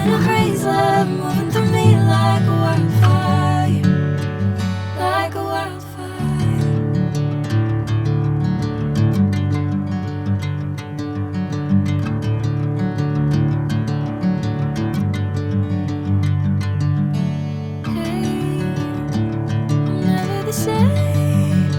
Catching a breeze, love moving through me like a wildfire, like a wildfire. Hey, I'm never the same.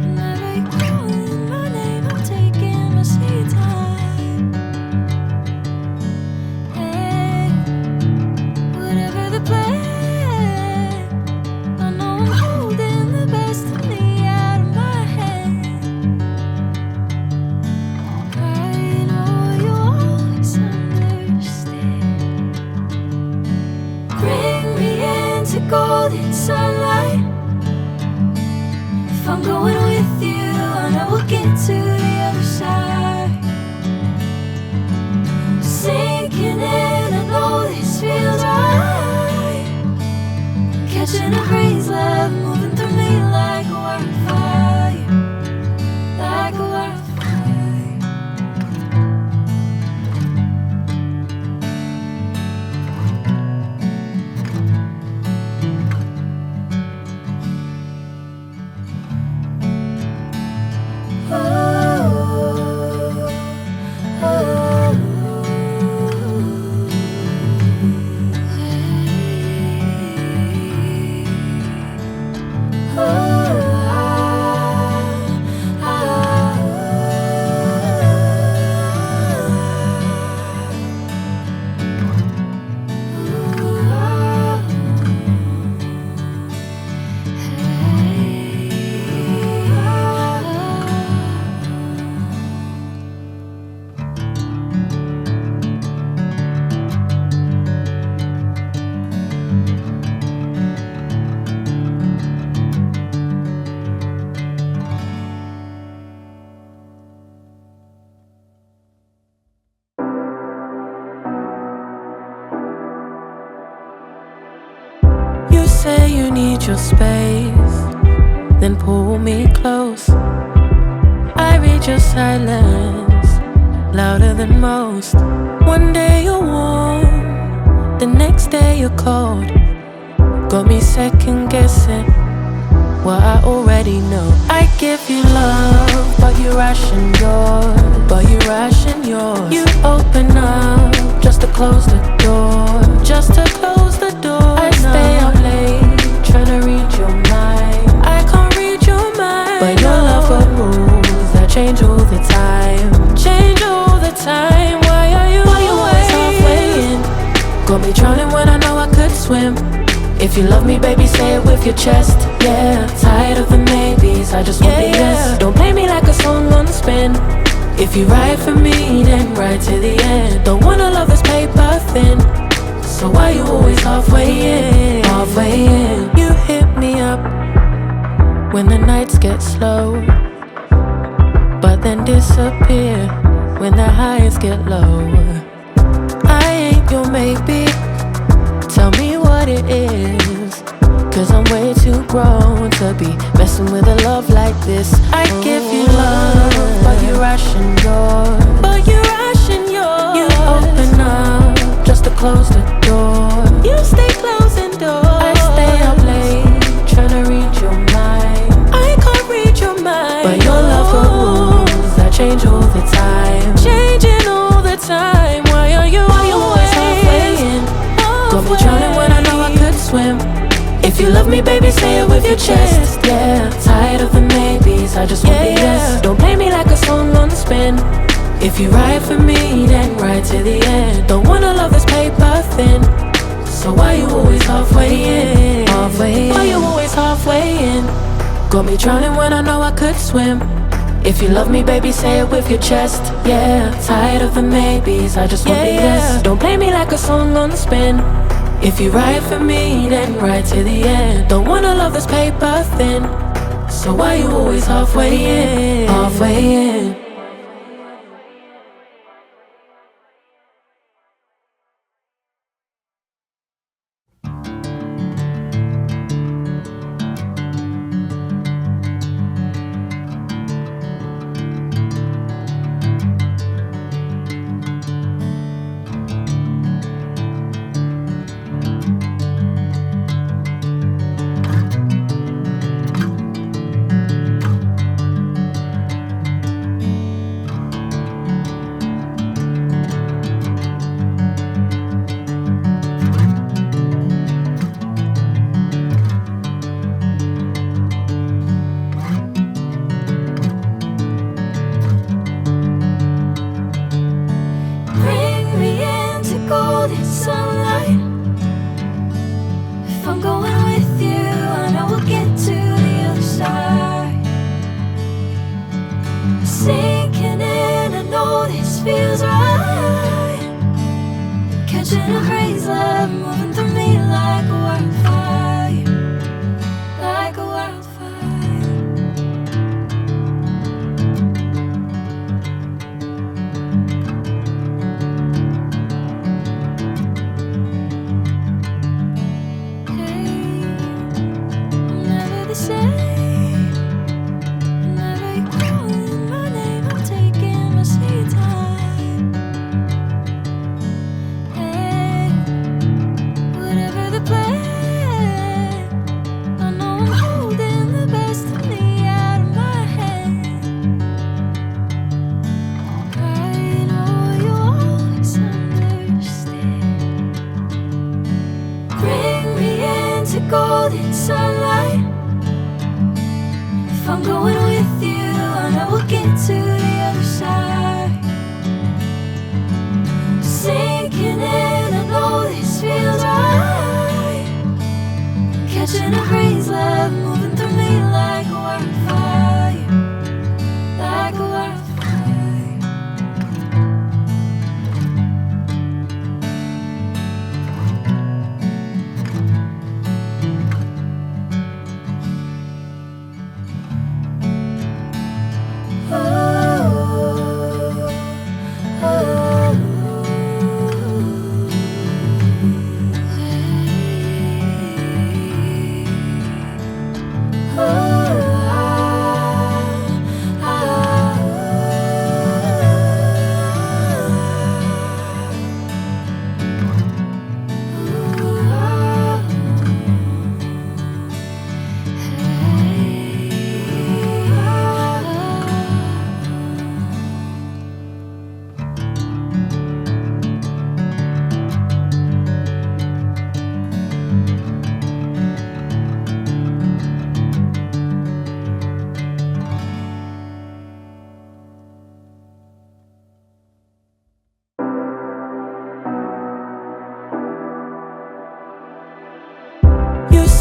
Whenever you're calling my name, I'm taking my sweet time. Hey, whatever the plan, I know I'm holding the best of me out of my hand. I know you always understand. Bring me into golden sunlight. If I'm going with you, I know we'll get to the other side. Sinking in, I know this feels right. Catching a breeze, love moving through me like a wildfire, like a wildfire. You say you need your space, then pull me close. I read your silence, louder than most. One day you're warm, the next day you're cold. Got me second guessing what I already know. I give you love, but you ration yours, but you ration yours. You open up just to close the door, just to close the door. I stay up late, tryna read your mind. I can't read your mind, but your love got rules that change all the time, change all the time. Why are you always halfway in? Got me drowning when I know I could swim. If you love me, baby, say it with your chest. Yeah, tired of the maybes, I just want the yes. Don't play me like a song on spin. If you ride for me, then ride to the end. Don't wanna love this paper thin, so why you always halfway in? Halfway in. You hit me up when the nights get slow, but then disappear when the highs get low. I ain't your maybe, tell me what it is, 'cause I'm way too grown to be messing with a love like this. I give you love, but you ration yours, but you ration yours. You open up just to close the door, you stay closing doors. I stay up late, tryna read your mind. I can't read your mind, but your love got rules that change all the time, changing all the time. Why are you always halfway in? Got me drowning when I know I could swim. If you love me, baby, say it with your chest. Yeah, tired of the maybes, I just want the yes. Don't play me like a song on spin. If you ride for me, then ride to the end. Don't wanna love this paper thin, so why you always halfway in? Halfway in. Why you always halfway in? Got me drowning when I know I could swim. If you love me, baby, say it with your chest. Yeah, tired of the maybes, I just want the yes. Don't play me like a song on spin. If you ride for me, then ride to the end. Don't wanna love this paper thin, so why you always halfway in? Halfway in. golden sunlight. If I'm going with you, I know we'll get to the other side. Sinking in, I know this feels right. Catching a breeze, love moving through me like a wildfire, like a wildfire.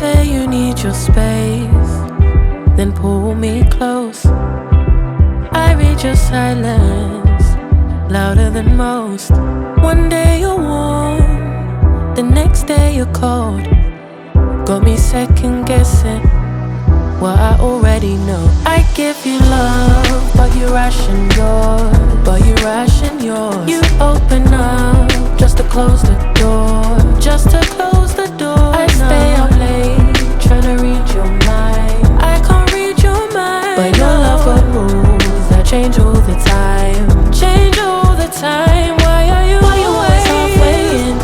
Say you need your space, then pull me close. I read your silence, louder than most. One day you're warm, the next day you're cold. Got me second guessing what I already know. I give you love, but you ration yours, but you ration yours. You open up just to close the door, just to close the door. I stay up late, tryna read your mind. I can't read your mind, but your love got rules that change all the time, change all the time. Why are you always halfway in?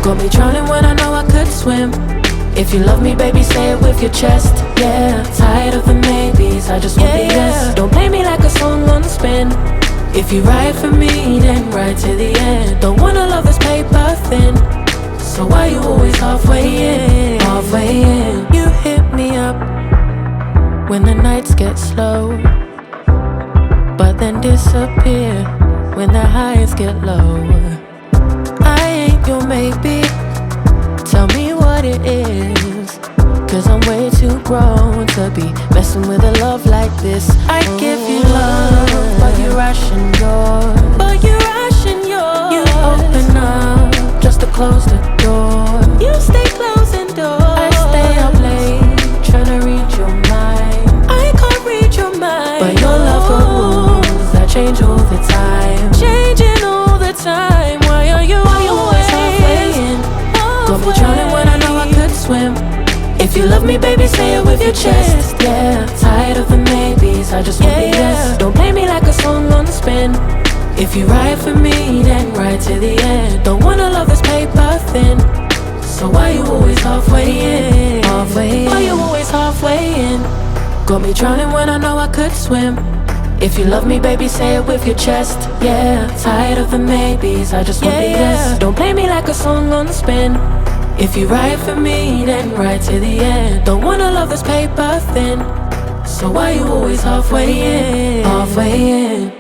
Got me drowning when I know I could swim. If you love me, baby, say it with your chest. Yeah, tired of the maybes, I just want the yes. Don't play me like a song on spin. If you ride for me, then ride to the end. Don't wanna love this paper thin, so why you always halfway in? Halfway in. You hit me up when the nights get slow, but then disappear when the highs get low. I ain't your maybe, tell me what it is, 'cause I'm way too grown to be messing with a love like this. I give you love, but you ration yours, but you ration yours. You open up just to close the door, you stay closing doors. I stay up late, tryna read your mind. I can't read your mind, but your love got rules that change all the time, changing all the time. Why are you always halfway in? Got me drowning when I know I could swim. If you love me, baby, say it with your chest. Yeah, tired of the maybes, I just want the yes. Don't play me like a song on spin. If you ride for me, then ride to the end. Don't wanna love this paper thin, so why you always halfway in? Halfway in. Why you always halfway in? Got me drowning when I know I could swim. If you love me, baby, say it with your chest. Yeah, tired of the maybes, I just want the yes. Don't play me like a song on spin. If you ride for me, then ride to the end. Don't wanna love this paper thin, so why you always halfway in? Halfway in.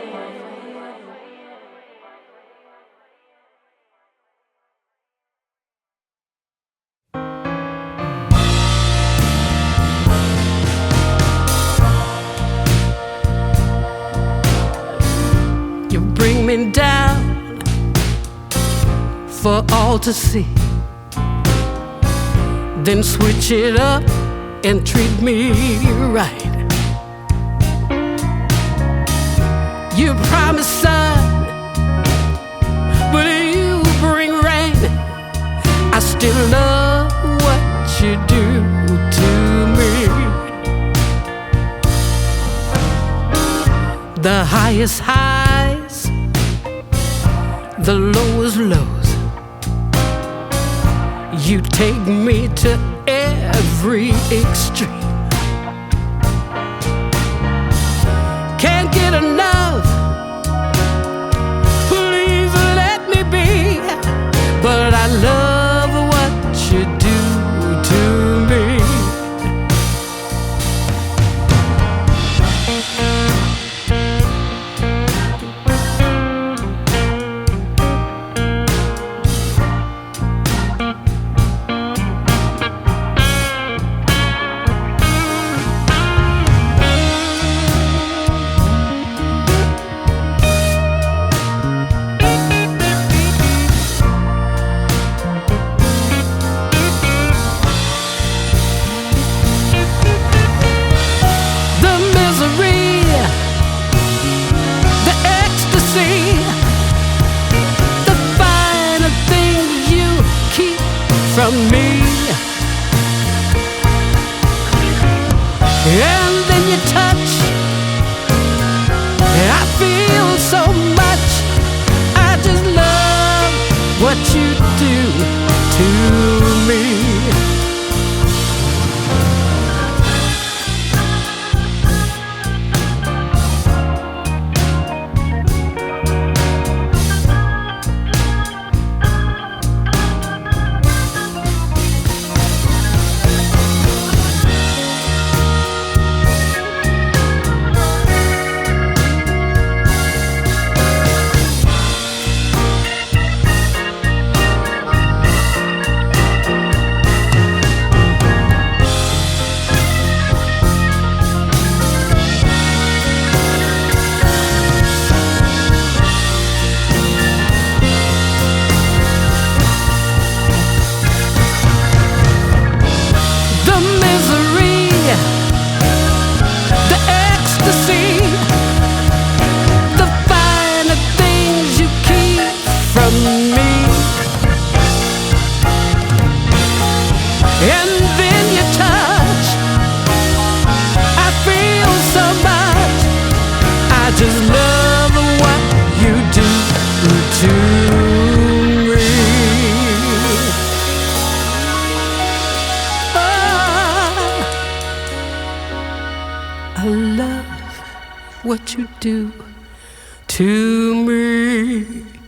You bring me down for all to see, then switch it up and treat me right. You promise sun, but you bring rain. I still love what you do to me. The highest highs, the lowest lows. You take me to every extreme. Can't get enough, please let me be. But I love what you do to me. me. And then you touch, I feel so much. I just love what you do to me. And then you touch, I feel so much. I just love what you do to me. Oh, I love what you do to me.